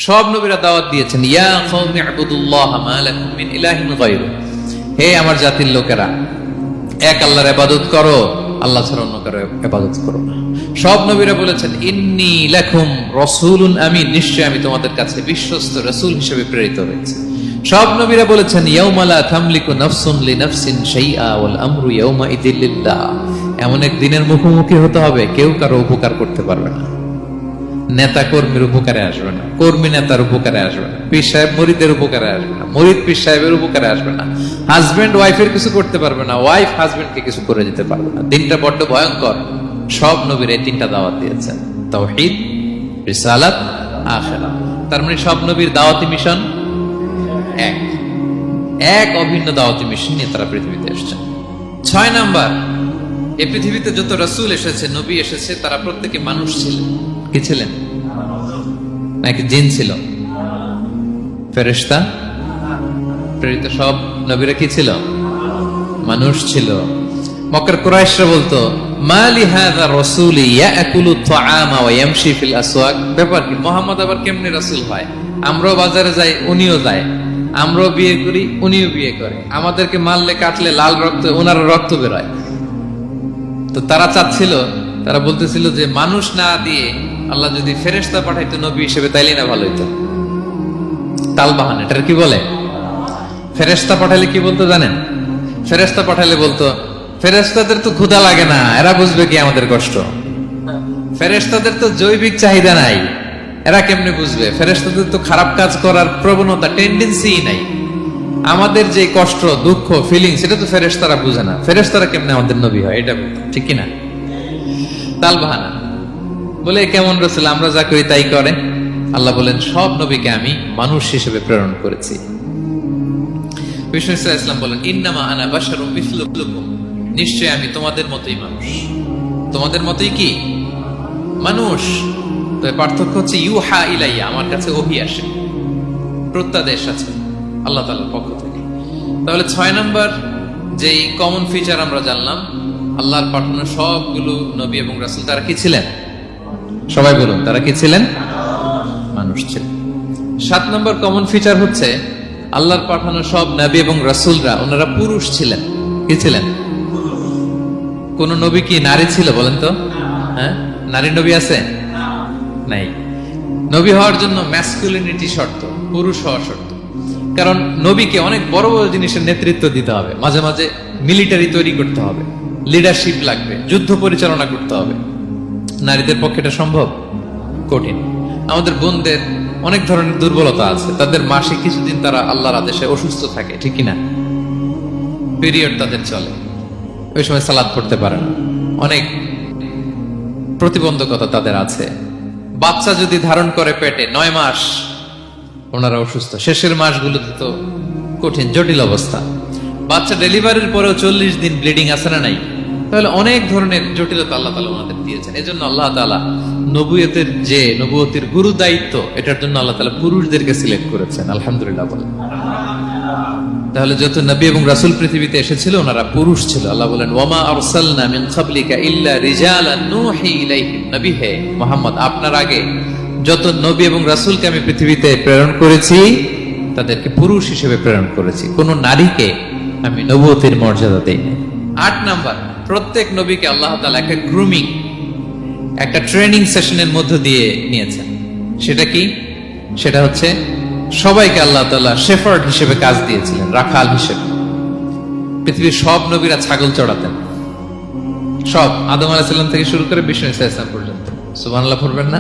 সব নবীরা দাওয়াত দিয়েছেন, ইয়া কওমি ইবুদুল্লাহ মা লাকুম মিন ইলাহিন গায়রু, হে আমার জাতির লোকেরা, এক আল্লাহর ইবাদত করো, আল্লাহ ছাড়া অন্য কারো ইবাদত করো না। সব নবীরা বলেছেন ইন্নী লাকুম রাসূলুন আমিন, নিশ্চয় আমি তোমাদের কাছে বিশ্বস্ত রাসূল হিসেবে প্রেরিত হয়েছি। সব নবীরা বলেছেন ইয়াউমা লা তামলিকু নাফসুন লিনাফসিন শাইআ ওয়াল আমরু ইয়াউমা ইযিল লিল্লাহ, এমন এক দিনের মুখোমুখি হতে হবে কেউ কারো উপকার করতে পারবে না। নেতা কর্মীর উপকারে আসবে না, কর্মী নেতার উপকারে আসবে না, পীর সাহেব মুরিদের উপকারে আসবে না, মুরিদ পীর সাহেবের উপকারে আসবে না, হাজবেন্ড ওয়াইফের কিছু করতে পারবে না, ওয়াইফ হাজবেন্ডকে কিছু করে দিতে পারবে না। দিনটা বড্ড ভয়ঙ্কর। সব নবীর এই তিনটা দাওয়াত দিয়েছেন, তাওহীদ, রিসালাত, আখিরাত। তার মানে সব নবীর দাওয়াতি মিশন এক অভিন্ন দাওয়াতি মিশন নিয়ে তারা পৃথিবীতে এসেছেন। 6 নাম্বার, এই পৃথিবীতে যত রাসূল এসেছে, নবী এসেছে, তারা প্রত্যেকে মানুষ ছিলেন। কি ছিলেন? নাকি জিন ছিল? ফেরেশতা? প্রেরিত সব নবীরা কি ছিল? মানুষ ছিল। মক্কার কুরাইশরা বলতো মা লিহাযা রাসূলি ইয়াকুলু আত-তাআমা ওয়া ইয়ামশি ফিল আসওয়াক, ব্যাপার কি মুহাম্মদ আবার কেমনে রাসূল হয়? আমরাও বাজারে যাই, উনিও যায়, আমরাও বিয়ে করি, উনিও বিয়ে করে, আমাদেরকে মারলে কাটলে লাল রক্ত, ওনার রক্ত বেরোয়। তো তারা চাচ্ছিল, তারা বলতেছিল যে মানুষ না দিয়ে আল্লাহ যদি ফেরেশতা পাঠাইতো নবী হিসেবে, তাইলে না ভালো হইতো। তালবাহান, এটার কি বলে? ফেরেশতা পাঠালে কি বলতো জানেন? ফেরেশতা পাঠালে বলতো ফেরেশতাদের তো ক্ষুধা লাগে না, এরা বুঝবে কি আমাদের কষ্ট? ফেরেশতাদের তো জৈবিক চাহিদা নাই, এরা কেমনে বুঝবে? ফেরেশতাদের তো খারাপ কাজ করার প্রবণতা, টেন্ডেন্সি নাই। আমাদের যে কষ্ট, দুঃখ, ফিলিং, সেটা তো ফেরেশতারা বুঝে না। ফেরেশতারা কেমনে আমাদের নবী হয়? এটা ঠিক কিনা? তালবাহানা বলে কেমন রাসূল, আমরা যা করি তাই করে। আল্লাহ বলেন সব নবীকে আমি মানুষ হিসেবে প্রেরণ করেছি। বিষ্ণু সাল্লাল্লাহু আলাইহি ওয়াসাল্লাম বলেন ইন্নামা আনা বাশারুম মিসলুকুম, নিশ্চয় আমি তোমাদের মতোই মানুষ। তোমাদের মতোই কি মানুষ, তো পার্থক্য হচ্ছে ইউহা ইলাইয়া, আমার কাছে ওহী আসে, প্রত্যাদেশ আছে আল্লাহ তাআলার পক্ষ থেকে। তাহলে 6 নাম্বার যেই কমন ফিচার আমরা জানলাম, আল্লাহর পাঠানো সবগুলো নবী এবং রাসূল তারা কি ছিলেন? সবাই বলুন, তারা কি ছিলেন? মানুষ ছিলেন। 7 নম্বর কমন ফিচার হচ্ছে আল্লাহর পাঠানো সব নবী এবং রাসূলরা ওনারা পুরুষ ছিলেন। কি ছিলেন? কোন নবী কি নারী ছিল বলেন তো? হ্যাঁ, নারী নবী আছে? নাই। নবী হওয়ার জন্য ম্যাসকুলিনিটি শর্ত, পুরুষ হওয়া শর্ত। কারণ নবীকে অনেক বড় বড় জিনিসের নেতৃত্ব দিতে হবে, মাঝে মাঝে মিলিটারি তৈরি করতে হবে, লিডারশিপ লাগবে, যুদ্ধ পরিচালনা করতে হবে। নারীদের পক্ষে এটা সম্ভব? কঠিন। আমাদের বোনদের অনেক ধরনের দুর্বলতা আছে, তাদের মাসে কিছুদিন তারা আল্লাহর আদেশে অসুস্থ থাকে, ঠিক কিনা? পিরিয়ড তাদের চলে, ওই সময় সালাত পড়তে পারে না, অনেক প্রতিবন্ধকতা তাদের আছে। বাচ্চা যদি ধারণ করে পেটে 9 মাস, ওনারা অসুস্থ। শেষের মাসগুলোতে তো কঠিন, জটিল অবস্থা। বাচ্চা ডেলিভারির পরেও 40 দিন ব্লিডিং আছে না নাই? তাহলে অনেক ধরনের জটিলতা আল্লাহ তাআলা ওনাদের দিয়েছেন। এজন্য আল্লাহ তাআলা নবুয়তের যে নবুয়তের গুরু দায়িত্ব, এটার জন্য আল্লাহ তাআলা পুরুষদেরকে সিলেক্ট করেছেন। আলহামদুলিল্লাহ বলেন। তাহলে যত নবী এবং রাসূল পৃথিবীতে এসেছিল ওনারা পুরুষ ছিল। আল্লাহ বলেন ওয়ামা আরসালনা মিন ক্বাবলিকা ইল্লা রিজালান নূহি ইলাইহিম, নবী হে মুহাম্মদ, আপনার আগে যত নবী এবং রাসূলকে আমি পৃথিবীতে প্রেরণ করেছি তাদেরকে পুরুষ হিসেবে প্রেরণ করেছি, কোন নারীকে আমি নবুয়তের মর্যাদা দেইনি। 8 নাম্বার, প্রত্যেক নবীকে আল্লাহ তাআলা একটা গ্রুমিং, একটা ট্রেনিং সেশনের মধ্য দিয়ে নিয়েছেন। সেটা কি? সেটা হচ্ছে সবাইকে আল্লাহ তাআলা শেফার্ড হিসেবে কাজ দিয়েছিলেন, রাখাল হিসেবে। পৃথিবীর সব নবীরা ছাগল চড়াতেন, সব, আদম আলাইহিস সালাম থেকে শুরু করে বিষ্ণু ইসা ইসলাম পর্যন্ত। সুবহানাল্লাহ পড়বেন না?